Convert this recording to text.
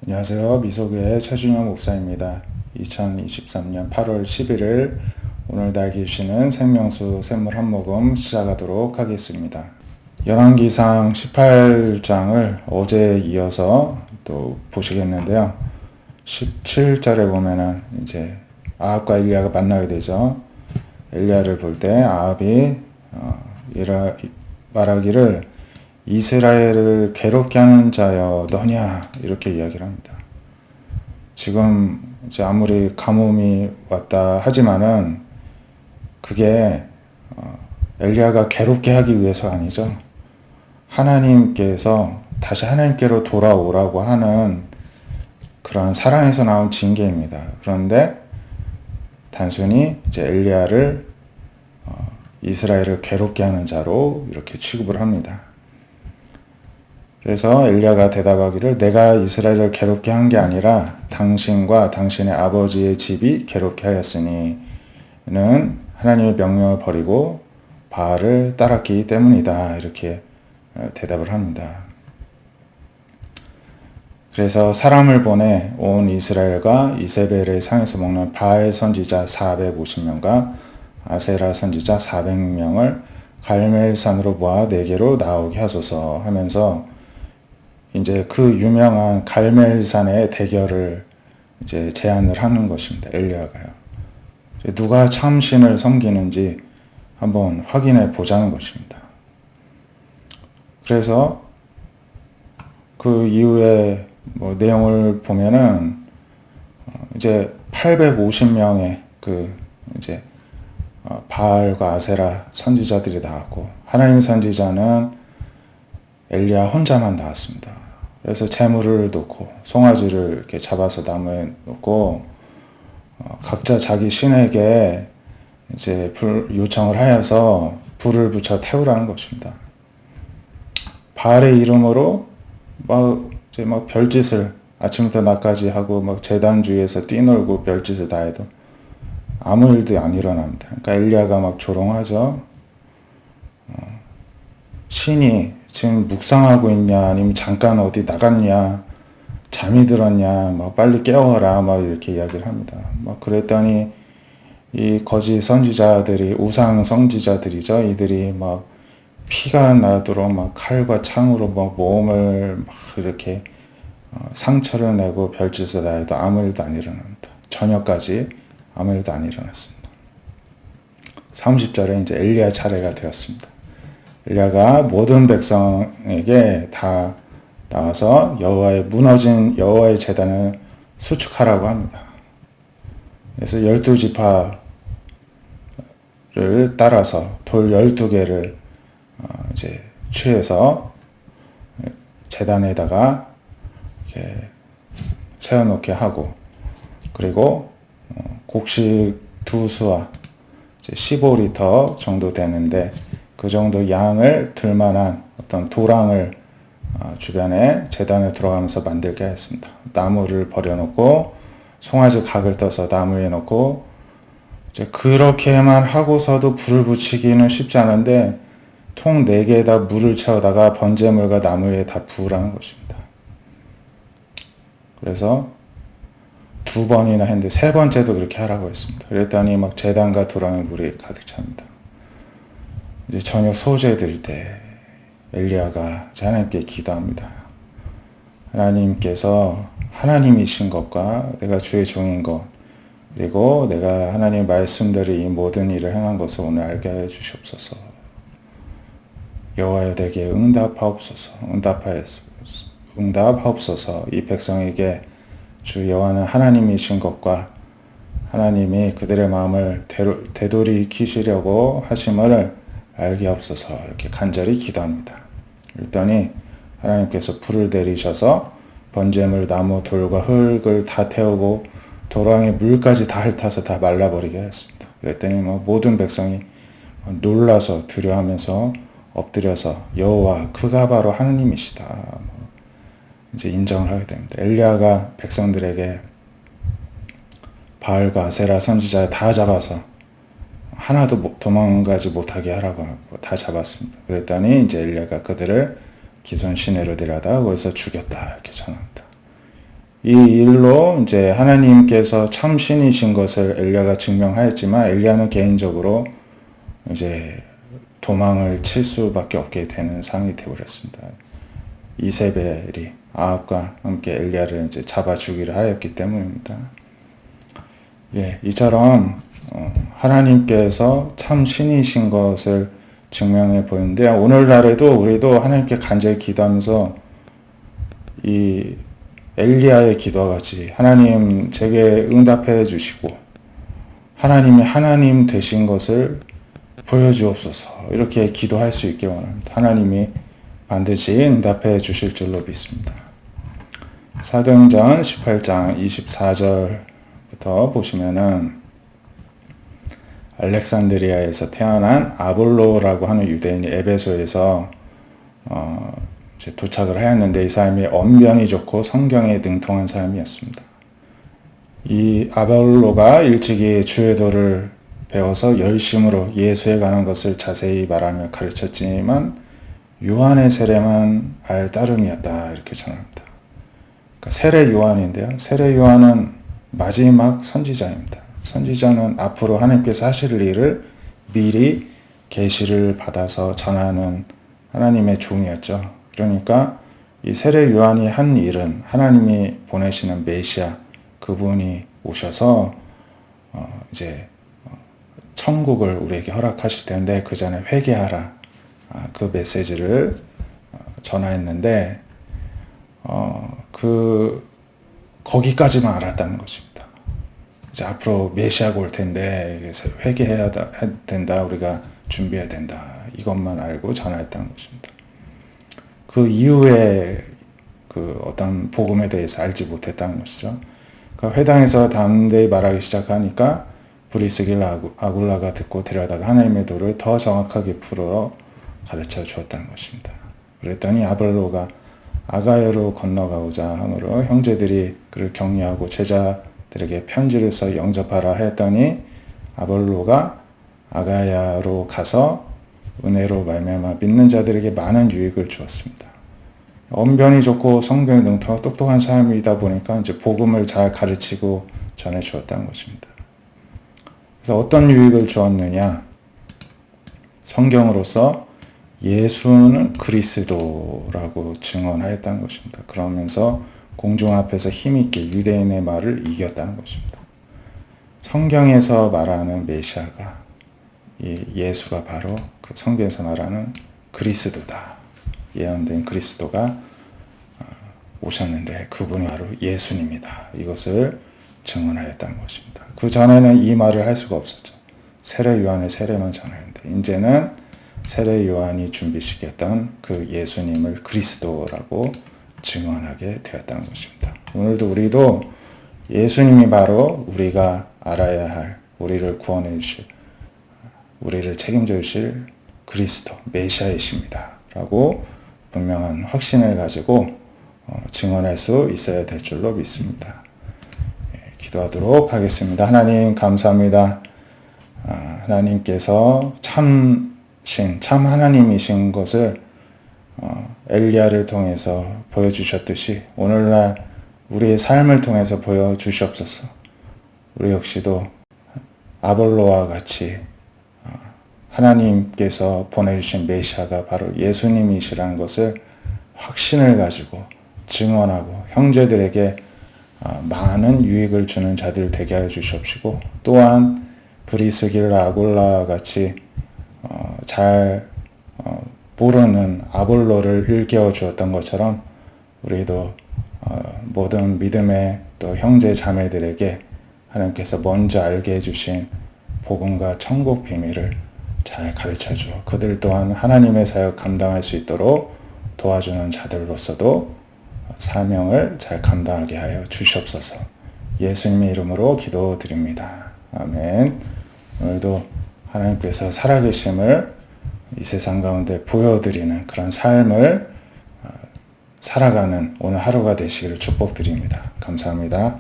안녕하세요. 미소교회 최준영 목사입니다. 2023년 8월 11일 오늘 달기 주시는 생명수 샘물 한 모금 시작하도록 하겠습니다. 열왕기상 18장을 어제에 이어서 또 보시겠는데요. 17절에 보면은 이제 아합과 엘리야가 만나게 되죠. 엘리야를 볼 때 아합이 말하기를 이스라엘을 괴롭게 하는 자여 너냐 이렇게 이야기를 합니다. 지금 이제 아무리 가뭄이 왔다 하지만은 그게 엘리야가 괴롭게 하기 위해서 아니죠. 하나님께서 다시 하나님께로 돌아오라고 하는 그러한 사랑에서 나온 징계입니다. 그런데 단순히 이제 엘리야를 이스라엘을 괴롭게 하는 자로 이렇게 취급을 합니다. 그래서 엘리야가 대답하기를 내가 이스라엘을 괴롭게 한 게 아니라 당신과 당신의 아버지의 집이 괴롭게 하였으니 이는 하나님의 명령을 버리고 바알을 따랐기 때문이다. 이렇게 대답을 합니다. 그래서 사람을 보내 온 이스라엘과 이세벨의 상에서 먹는 바알 선지자 450명과 아세라 선지자 400명을 갈멜산으로 모아 내게로 나오게 하소서 하면서 이제 그 유명한 갈멜산의 대결을 이제 제안을 하는 것입니다. 엘리야가요. 누가 참신을 섬기는지 한번 확인해 보자는 것입니다. 그래서 그 이후에 뭐 내용을 보면은 이제 850명의 그 이제 바알과 아세라 선지자들이 나왔고 하나님 선지자는 엘리야 혼자만 나왔습니다. 그래서 재물을 놓고 송아지를 이렇게 잡아서 나무에 놓고 각자 자기 신에게 이제 요청을 하여서 불을 붙여 태우라는 것입니다. 바알의 이름으로 이제 별짓을 아침부터 낮까지 하고 제단 주위에서 뛰놀고 별짓을 다 해도 아무 일도 안 일어납니다. 그러니까 엘리야가 조롱하죠. 신이 지금 묵상하고 있냐, 아니면 잠깐 어디 나갔냐, 잠이 들었냐, 빨리 깨워라, 이렇게 이야기를 합니다. 그랬더니 이 거짓 선지자들이, 우상 선지자들이죠. 이들이 피가 나도록 칼과 창으로 몸을 이렇게 상처를 내고 별짓을 다 해도 아무 일도 안 일어납니다. 저녁까지 아무 일도 안 일어났습니다. 30절에 이제 엘리야 차례가 되었습니다. 엘리야가 모든 백성에게 다 나와서 무너진 여호와의 제단을 수축하라고 합니다. 그래서 12지파를 따라서 돌 12개를 이제 취해서 제단에다가 이렇게 세워놓게 하고, 그리고 곡식 2수와 15리터 정도 되는데 그 정도 양을 들만한 어떤 도랑을 주변에 제단을 들어가면서 만들게 했습니다. 나무를 버려놓고 송아지 각을 떠서 나무에 놓고 이제 그렇게만 하고서도 불을 붙이기는 쉽지 않은데 통 4개에다 물을 채워다가 번제물과 나무 위에 다 부으라는 것입니다. 그래서 2번이나 했는데 3번째도 그렇게 하라고 했습니다. 그랬더니 제단과 도랑에 물이 가득 찹니다. 이제 저녁 소재 드릴 때 엘리야가 하나님께 기도합니다. 하나님께서 하나님이신 것과 내가 주의 종인 것, 그리고 내가 하나님의 말씀대로 이 모든 일을 행한 것을 오늘 알게 하여 주시옵소서. 여호와여 내게 응답하옵소서. 이 백성에게 주 여호와는 하나님이신 것과 하나님이 그들의 마음을 되돌이키시려고 하심을 알게 하옵소서. 이렇게 간절히 기도합니다. 그랬더니 하나님께서 불을 내리셔서 번제물, 나무, 돌과 흙을 다 태우고 도랑에 물까지 다 핥아서 다 말라버리게 하였습니다. 그랬더니 모든 백성이 놀라서 두려워하면서 엎드려서 여호와 그가 바로 하느님이시다 이제 인정을 하게 됩니다. 엘리야가 백성들에게 바알과 아세라 선지자 다 잡아서 하나도 도망가지 못하게 하라고 하고 다 잡았습니다. 그랬더니 이제 엘리야가 그들을 기손 시내로 데려다 거기서 죽였다 이렇게 전합니다. 이 일로 이제 하나님께서 참 신이신 것을 엘리야가 증명하였지만 엘리야는 개인적으로 이제 도망을 칠 수밖에 없게 되는 상황이 되어버렸습니다. 이세벨이 아합과 함께 엘리야를 이제 잡아 주기를 하였기 때문입니다. 예, 이처럼 하나님께서 참 신이신 것을 증명해 보이는데 오늘날에도 우리도 하나님께 간절히 기도하면서 이 엘리야의 기도와 같이 하나님 제게 응답해 주시고 하나님이 하나님 되신 것을 보여주옵소서 이렇게 기도할 수 있길 원합니다. 하나님이 반드시 응답해 주실 줄로 믿습니다. 사도행전 18장 24절부터 보시면은 알렉산드리아에서 태어난 아볼로라고 하는 유대인이 에베소에서 이제 도착을 하였는데 이 사람이 언변이 좋고 성경에 능통한 사람이었습니다. 이 아볼로가 일찍이 주의 도를 배워서 열심으로 예수에 관한 것을 자세히 말하며 가르쳤지만 요한의 세례만 알 따름이었다 이렇게 전합니다. 그러니까 세례 요한인데요. 세례 요한은 마지막 선지자입니다. 선지자는 앞으로 하나님께서 하실 일을 미리 계시를 받아서 전하는 하나님의 종이었죠. 그러니까 이 세례 요한이 한 일은 하나님이 보내시는 메시아 그분이 오셔서 이제 천국을 우리에게 허락하실 텐데 그 전에 회개하라 그 메시지를 전하였는데 거기까지만 알았다는 것입니다. 이제 앞으로 메시아가 올 텐데 회개해야 된다 우리가 준비해야 된다 이것만 알고 전하였다는 것입니다. 그 이후에 그 어떤 복음에 대해서 알지 못했다는 것이죠. 그 회당에서 담대히 말하기 시작하니까 브리스길 아굴라가 듣고 데려다가 하나님의 도를 더 정확하게 풀어 가르쳐 주었다는 것입니다. 그랬더니 아볼로가 아가야로 건너가고자 하므로 형제들이 그를 격려하고 제자들에게 편지를 써 영접하라 했더니 아볼로가 아가야로 가서 은혜로 말미암아 믿는 자들에게 많은 유익을 주었습니다. 언변이 좋고 성경에 능통하고 똑똑한 사람이다 보니까 이제 복음을 잘 가르치고 전해 주었다는 것입니다. 그래서 어떤 유익을 주었느냐? 성경으로서 예수는 그리스도라고 증언하였다는 것입니다. 그러면서 공중 앞에서 힘있게 유대인의 말을 이겼다는 것입니다. 성경에서 말하는 메시아가 이 예수가 바로 그 성경에서 말하는 그리스도다. 예언된 그리스도가 오셨는데 그분이 바로 예수님이다. 이것을 증언하였다는 것입니다. 그 전에는 이 말을 할 수가 없었죠. 세례 요한의 세례만 전하였는데 이제는 세례 요한이 준비시켰던 그 예수님을 그리스도라고 증언하게 되었다는 것입니다. 오늘도 우리도 예수님이 바로 우리가 알아야 할 우리를 구원해 주실 우리를 책임져 주실 그리스도 메시아이십니다. 라고 분명한 확신을 가지고 증언할 수 있어야 될 줄로 믿습니다. 기도하도록 하겠습니다. 하나님 감사합니다. 하나님께서 참 하나님이신 것을 엘리야를 통해서 보여주셨듯이 오늘날 우리의 삶을 통해서 보여주시옵소서. 우리 역시도 아볼로와 같이 하나님께서 보내주신 메시아가 바로 예수님이시라는 것을 확신을 가지고 증언하고 형제들에게 많은 유익을 주는 자들 되게 하여 주시옵시고 또한 브리스길라 아굴라 같이 잘 모르는 아볼로를 일깨워 주었던 것처럼 우리도 모든 믿음의 또 형제 자매들에게 하나님께서 먼저 알게 해주신 복음과 천국 비밀을 잘 가르쳐 주어 그들 또한 하나님의 사역 감당할 수 있도록 도와주는 자들로서도 사명을 잘 감당하게 하여 주시옵소서. 예수님의 이름으로 기도드립니다. 아멘. 오늘도 하나님께서 살아계심을 이 세상 가운데 보여드리는 그런 삶을 살아가는 오늘 하루가 되시기를 축복드립니다. 감사합니다.